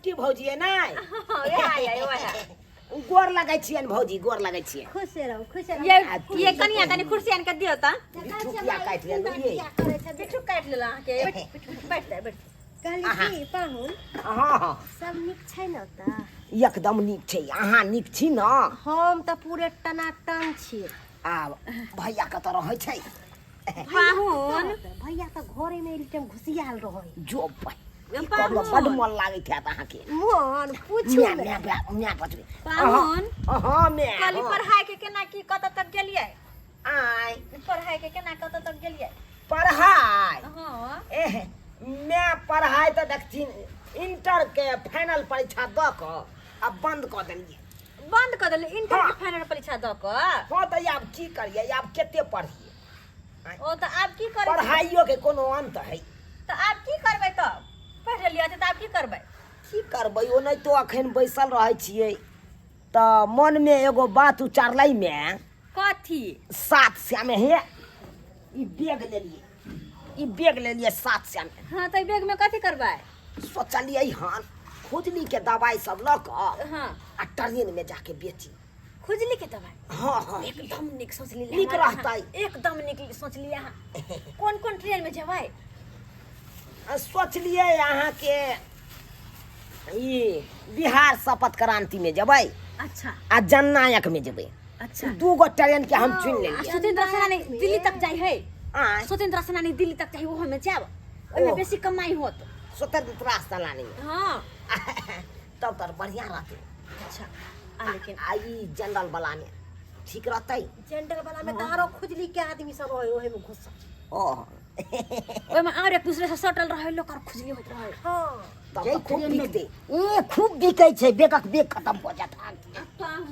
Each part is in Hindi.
छोटकी भौजी है ना ये गोर लगै छियन भौजी गोर लगै छियन खुश रहो ये कनिया तनी कुर्सी आन के दियो त बिठुकिया काट लेलु ये पिठू काट लेला के बैठ जा बैठ कहली की पाहुन हां हां सब निक छै न त एकदम नीक छै अहाँ नीक छी न हम त पूरे टनाटन छी आ भैया कत रहै छै पाहुन भैया त घरे में एल टाइम घुसियाल रहै जो भाई बड मन लागैत है अहाँ के मोहन पूछू मैं बतबे पाहुन हां मैं काली पढ़ाई के केना की कत तक गेलियै आय पढ़ाई के केना कत तक गेलियै पढ़ाई हां एह मैं पढ़ाई तो देखथिन इंटर के फाइनल परीक्षा द क अब बंद क देलिए बंद कर देले इंटर के फाइनल परीक्षा द क हां तो अब की करिए अब केते पढ़िए ओ त आप की करबै पढ़ाइयो के कोनो अंत है त आप की करबै त पढ़ लिया त आप की करबै की करबै ओ नहीं तो अखन बैसल रहै छियै त मन में एगो बात उचारलै में कथी सात श्यामे हे ई बैग ले लिए सात श्यामे हां त बैग में कथी करबै सोचलिए हन खुजली के दवाई सब ल क हां आ ट्रेन में जाके बेची खुजली के दवाई हाँ हाँ एकदम निक सोचली निक रहतै एकदम निक सोचली अहाँ कौन कौन ट्रेन में जेबै सोचलिए यहाँ के ई बिहार शपथ क्रांति में जबै अच्छा आ जननायक में जबै अच्छा दूगो ट्रेन के हम चुन लेलिए स्वतंत्र सेनानी दिल्ली तक जाई है आय स्वतंत्र सेनानी दिल्ली तक जाई ओहो में जाब ओमे बेसी कमाई होत स्वतंत्रता सेनानी में हां तब तर बढ़िया रहते अच्छा लेकिन आई जनरल वाला में ठीक रहते जेंडर वाला में तारो खुजली के आदमी सब रहे ओहे में घुस ओह ओए में और एक दूसरे से सटल रहे लोग और खुजली होत रहे हां तब तो खूब बिकते खूब बिकै छै बेगक बेग खत्म हो जात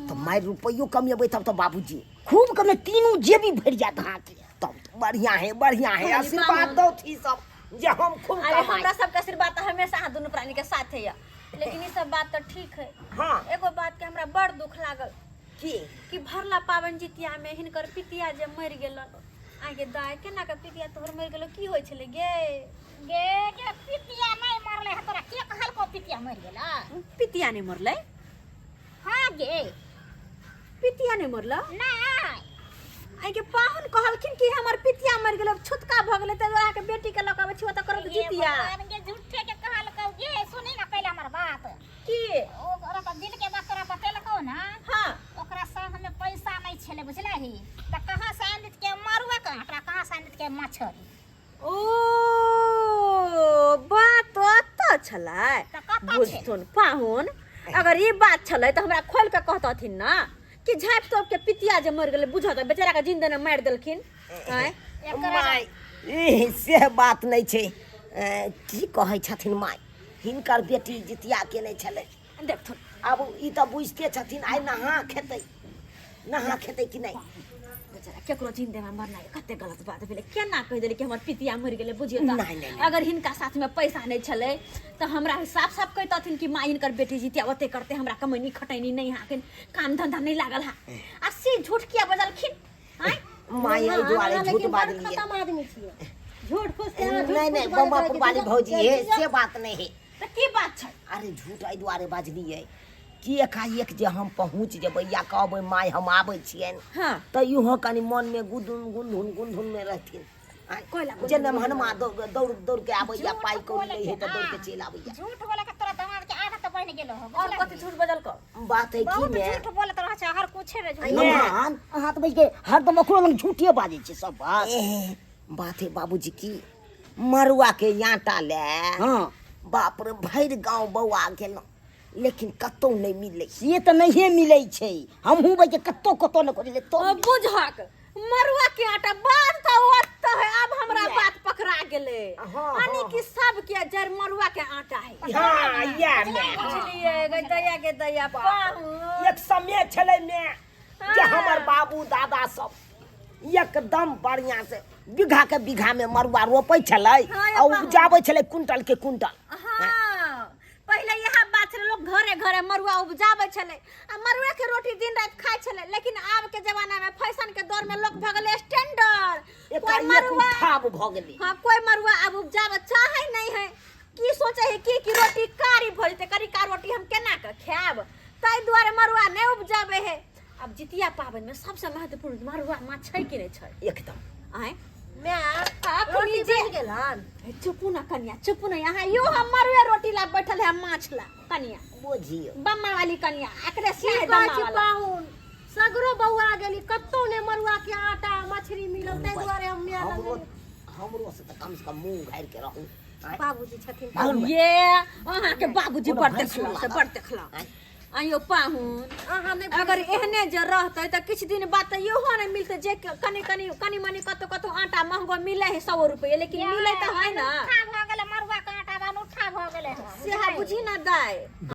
तो मार रुपयो कमेबै तब तो बाबूजी खूब कमे तीनों जेबी भर जात अहाँ के तब तो बढ़िया है आशीर्वाद दो थी सब जे हम खूब अरे कमाई हमरा सब के आशीर्वाद त हमेशा हाथ दोनों प्राणी के साथ है लेकिन ये सब बात तो ठीक है हां एगो बात के हमरा बड़ दुख लागल की कि भरला पावन जितिया में हिनकर पितिया जे मर गेलन आगे दाय केना के पितिया तोहर मर गेलो की होय छले गे गे गे पितिया नहीं मरले है तोरा के कहल को पितिया मर गेला पितिया नहीं मरले हां गे पितिया नहीं मरला नहीं आगे पाहुन कहलखिन कि हमर पितिया मर गेलो छुटका भ गेले त अहाँ के बेटी के लकावे छियो त करत जितिया गे झूठे के कहल को गे सुनी ना पहले हमर बात की ओकरा पर दिल के बात तोरा बतेल को ना हां ओकरा संग में पैसा नहीं छले बुझले ही त कहां से आनित के मारुआ कहां से आनित के मछरी ओ बात तो छलाय त कत बुझ छे सुन पाहुन अगर ये बात छलै त हमरा खोल के कहतथिन ना कि झाप तोप के पितिया जे मर गेले बुझत बेचारा के जिंदा ने मार देलखिन आय माय ई से बात नहीं छै की कहै छथिन माय हिनकर बेटी जितिया के नहीं छले देखथुन अब ई तो बुझते छथिन आइ नहा खेतै कि नहीं बेचारा केकरो जिंदे में मरना कते गलत बात भेले केना कह देली कि हमर पितिया मर गेले बुझियो त नहीं। अगर हिनका साथ में पैसा नहीं छले त हमरा साफ साफ कहतथिन कि मां हिनकर बेटी जितिया ओते करते हमरा कमैनी खटैनी नहीं हाकिन काम धंधा नहीं लागल हा आ से झूठ किया बजलखिन हाय माय एहि दुआरे झूठ बात लिए खत्म आदमी छिए झूठ फूस के नहीं बम्बापुर वाली भौजी है से बात नहीं है त की बात छै अरे झूठ एहि दुआरे बाजलिए कि एकाएक जे हम पहुँच जेबै या कहबै माय हम आबै छियनि हां तो इहो कनी मन में गुनधुन में रहथिन जेना हनमा दौड़ के आबै या पाई कौड़ी लै है तो दौड़ के चलि आबै या झूठ बोले के तोरा दिमाग के आदत बन गेलो हो और कथि झूठ बजल को बात है कि बहुत मैं झूठ बोलत रह छै हर कुछ रे झूठ नमान अहाँ तो के हरदम ओकरो लग झूठिए बाजै छै सब बात है बाबूजी की मरुआ के आटा ले हां बाप रे भरि गांव बौआ गेलौ लेकिन कतौ नहीं मिलै से तो नहीं मिलै छै हमहू बे कतौ न खोजले तो बुझक मरुआ के आटा बात तो ओत है अब हमरा बात पकड़ा गेले यानी कि सब के जर मरुआ के आटा है हां या मैं बुझलिए के दया पाहु एक समय छलै में जे हमर बाबू दादा सब एकदम बढ़िया से बीघा में मरुआ रोपै छलै आ उपजाबै छलै कुंटल के कुंटल हां पहले यह बात छले लोग घरे घरे मरुआ उपजाबै छले आ मरुआ के रोटी दिन रात खाय छले लेकिन आब के जमाना में फैशन के दौर में लोग भ गेले स्टैंडर्ड कोई मरुआ ठाब भ गेलै हां कोई मरुआ अब उपजाबै चाहे नहीं है की सोचे है कि रोटी कारी भज ते करी का रोटी हम केना के खाब ताहि दुआरे मरुआ नहीं उपजाबे है। अब जितिया पाबन में सबसे महत्वपूर्ण मरुआ माछ छै कि नहीं छै एकदम आए मैं अखनी रोटी जे बन गेलन चुपू ना कनिया चुपू ना यहाँ यो हम मरुआ रोटी ला बैठल है माछ ला कनिया बुझियो बम्मा वाली कनिया एकरे की सियाह कहै दम्मा छी वाला पाहुन सगरो बौआ गेली कत्तो ने मरुआ के आटा मछली मिलल तै दुआरे हम मेला हमरो गेली हमरो से त कम से कम मुंह घारि के रहू बाबूजी छथिन पाहुन ये अहाँ के बाबूजी कोनो बड़ भैंस देखला वाला से बड़ देखला आइयो पाहुन अहाँ ने अगर एहने जे रहते त किछ दिन बाद त इहो नहीं मिलते जे कनी मनी कतो आटा महंगो मिले है 100 रुपये लेकिन मिले त है ना उठा भ गेलै मरुआ के आटा दान उठा भ गेलै से बुझी ना दाय